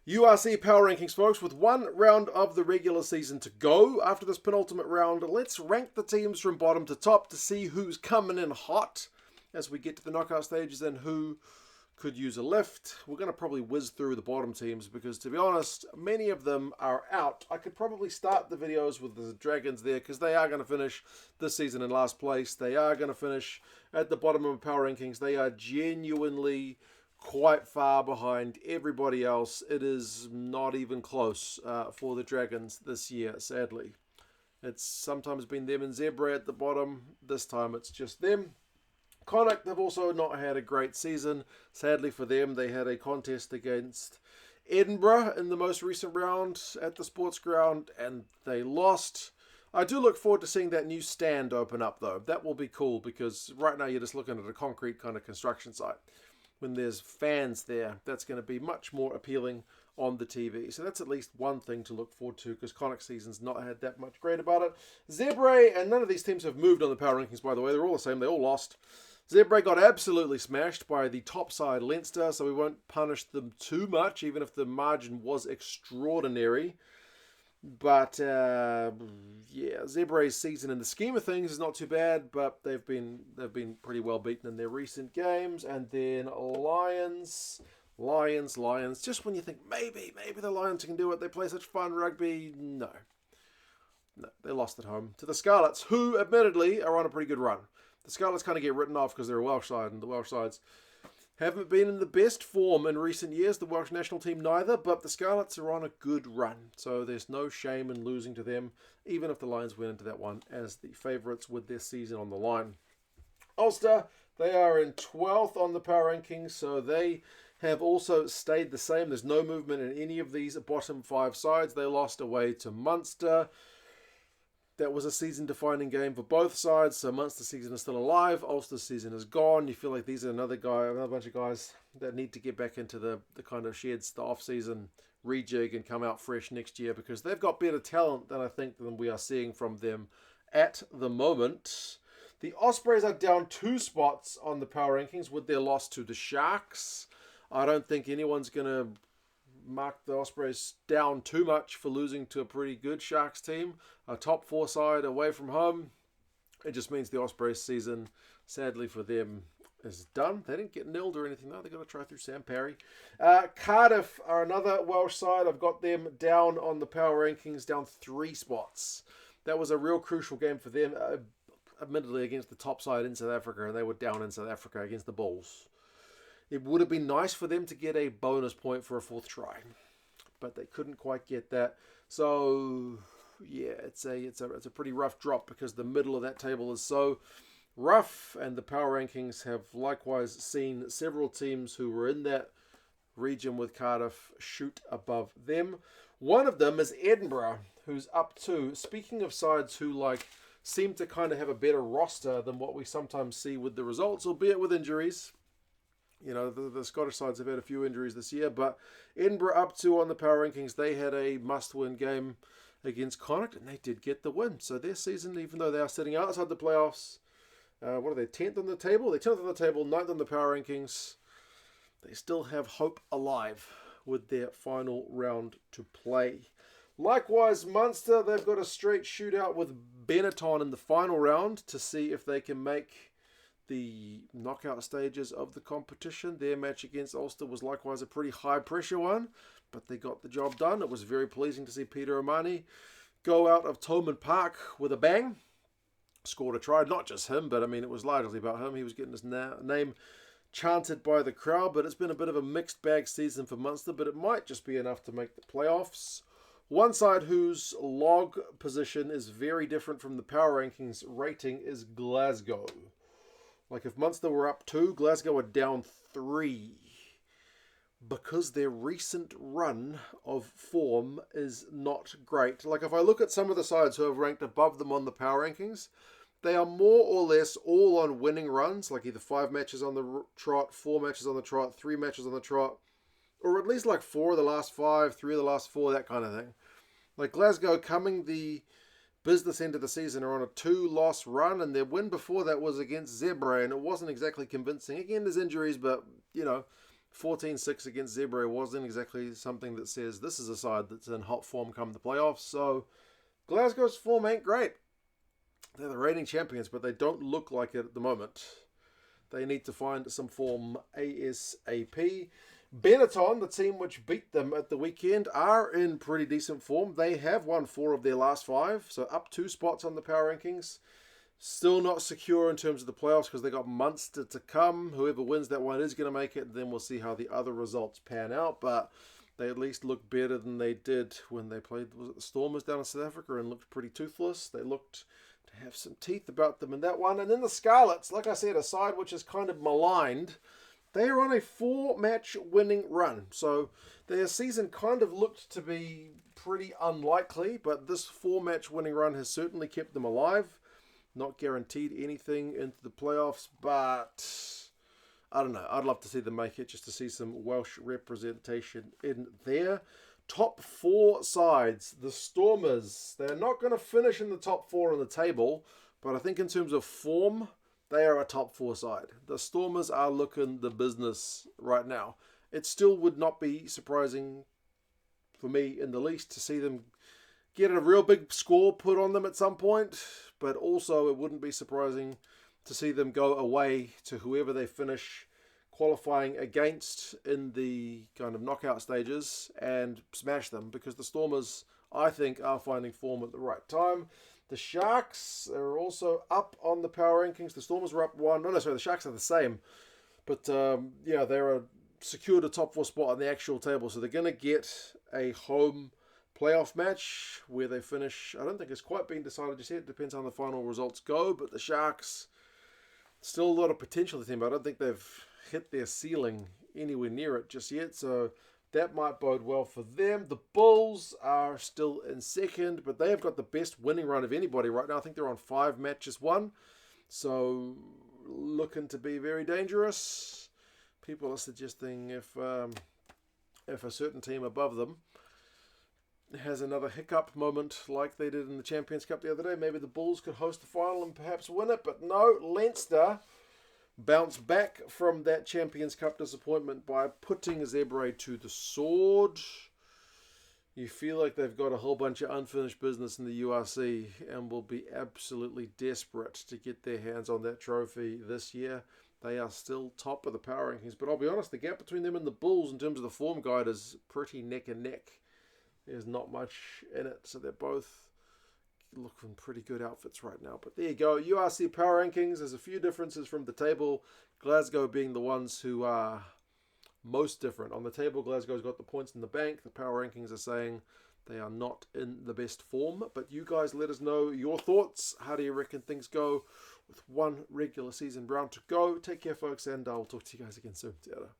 URC Power Rankings, folks, with one round of the regular season to go. After this penultimate round, let's rank the teams from bottom to top to see who's coming in hot as we get to the knockout stages and who could use a lift. We're going to probably whiz through the bottom teams because, to be honest, many of them are out. I could probably start the videos with the Dragons there because they are going to finish this season in last place. They are going to finish at the bottom of the Power Rankings. They are genuinely quite far behind everybody else. It is not even close for the Dragons this year, sadly. It's sometimes been them and Zebra at the bottom. This time it's just them. Connacht have also not had a great season. Sadly for them, they had a contest against Edinburgh in the most recent round at the sports ground and they lost. I do look forward to seeing that new stand open up though. That will be cool because right now you're just looking at a concrete kind of construction site. When there's fans there, that's going to be much more appealing on the TV. So that's at least one thing to look forward to because Connacht season's not had that much great about it. Zebra, and none of these teams have moved on the power rankings, by the way. They're all the same. They all lost. Zebra got absolutely smashed by the top side Leinster, so we won't punish them too much, even if the margin was extraordinary. But, yeah, Zebra's season in the scheme of things is not too bad, but they've been pretty well beaten in their recent games. And then Lions. Just when you think, maybe the Lions can do it, they play such fun rugby. No, they lost at home to the Scarlets, who admittedly are on a pretty good run. The Scarlets kind of get written off because they're a Welsh side, and the Welsh sides haven't been in the best form in recent years. The Welsh national team neither, but the Scarlets are on a good run. So there's no shame in losing to them, even if the Lions went into that one as the favourites with their season on the line. Ulster, they are in 12th on the power rankings, so they have also stayed the same. There's no movement in any of these bottom five sides. They lost away to Munster. That was a season-defining game for both sides, so Munster's season is still alive. Ulster's season is gone. You feel like these are another bunch of guys that need to get back into the kind of sheds, the off-season rejig and come out fresh next year because they've got better talent than I think than we are seeing from them at the moment. The Ospreys are down 2 spots on the power rankings with their loss to the Sharks. I don't think anyone's going to mark the Ospreys down too much for losing to a pretty good Sharks team. A top 4 side away from home. It just means the Ospreys season, sadly for them, is done. They didn't get nilled or anything though. They got to try through Sam Parry. Cardiff are another Welsh side. I've got them down on the power rankings, down 3 spots. That was a real crucial game for them, admittedly against the top side in South Africa, and they were down in South Africa against the Bulls. It would have been nice for them to get a bonus point for a 4th try, but they couldn't quite get that. So, yeah, it's a pretty rough drop because the middle of that table is so rough, and the power rankings have likewise seen several teams who were in that region with Cardiff shoot above them. One of them is Edinburgh, who's up 2. Speaking of sides who seem to kind of have a better roster than what we sometimes see with the results, albeit with injuries. You know, the Scottish sides have had a few injuries this year, but Edinburgh up 2 on the power rankings. They had a must-win game against Connacht, and they did get the win. So their season, even though they are sitting outside the playoffs, what are they, 10th on the table? They're 10th on the table, 9th on the power rankings. They still have hope alive with their final round to play. Likewise, Munster, they've got a straight shootout with Benetton in the final round to see if they can make the knockout stages of the competition. Their match against Ulster was likewise a pretty high-pressure one, but they got the job done. It was very pleasing to see Peter O'Mahony go out of Thomond Park with a bang. Scored a try, not just him, but I mean, it was largely about him. He was getting his name chanted by the crowd, but it's been a bit of a mixed bag season for Munster, but it might just be enough to make the playoffs. One side whose log position is very different from the power rankings rating is Glasgow. Like if Munster were up 2, Glasgow are down 3 because their recent run of form is not great. Like if I look at some of the sides who have ranked above them on the power rankings, they are more or less all on winning runs, like either 5 matches on the trot, 4 matches on the trot, 3 matches on the trot, or at least like 4 of the last 5, 3 of the last 4, that kind of thing. Like Glasgow coming the business end of the season are on a 2-loss run, and their win before that was against Zebra, and it wasn't exactly convincing. Again, there's injuries, but, you know, 14-6 against Zebra wasn't exactly something that says this is a side that's in hot form come the playoffs. So Glasgow's form ain't great. They're the reigning champions, but they don't look like it at the moment. They need to find some form ASAP. Benetton, the team which beat them at the weekend, are in pretty decent form. They have won 4 of their last 5, so up 2 spots on the power rankings. Still not secure in terms of the playoffs because they got Munster to come. Whoever wins that one is going to make it. Then we'll see how the other results pan out. But they at least look better than they did when they played, was it the Stormers down in South Africa, and looked pretty toothless. They looked to have some teeth about them in that one. And then the Scarlets, like I said, a side which is kind of maligned. They are on a 4-match winning run. So their season kind of looked to be pretty unlikely. But this 4-match winning run has certainly kept them alive. Not guaranteed anything into the playoffs, but I don't know. I'd love to see them make it just to see some Welsh representation in there. Top 4 sides. The Stormers. They're not going to finish in the top 4 on the table, but I think in terms of form, they are a top 4 side. The Stormers are looking the business right now. It still would not be surprising for me in the least to see them get a real big score put on them at some point, but also it wouldn't be surprising to see them go away to whoever they finish qualifying against in the kind of knockout stages and smash them, because the Stormers, I think, are finding form at the right time. The Sharks are also up on the power rankings. The Stormers are up 1. The Sharks are the same. But, they're secured a top 4 spot on the actual table, so they're going to get a home playoff match where they finish. I don't think it's quite been decided just yet. It depends on how the final results go. But the Sharks, still a lot of potential to them, but I don't think they've hit their ceiling anywhere near it just yet. So that might bode well for them. The Bulls are still in second, but they have got the best winning run of anybody right now. I think they're on 5 matches won. So looking to be very dangerous. People are suggesting if a certain team above them has another hiccup moment like they did in the Champions Cup the other day, maybe the Bulls could host the final and perhaps win it. But no, Leinster bounce back from that Champions Cup disappointment by putting Zebra to the sword. You feel like they've got a whole bunch of unfinished business in the URC and will be absolutely desperate to get their hands on that trophy this year. They are still top of the power rankings, but I'll be honest, the gap between them and the Bulls in terms of the form guide is pretty neck and neck. There's not much in it, so they're both looking pretty good outfits right now. But there you go, URC power rankings. There's a few differences from the table, Glasgow being the ones who are most different. On the table, Glasgow's got the points in the bank. The power rankings are saying they are not in the best form. But you guys let us know your thoughts. How do you reckon things go with one regular season round to go? Take care, folks, and I'll talk to you guys again soon. See you later.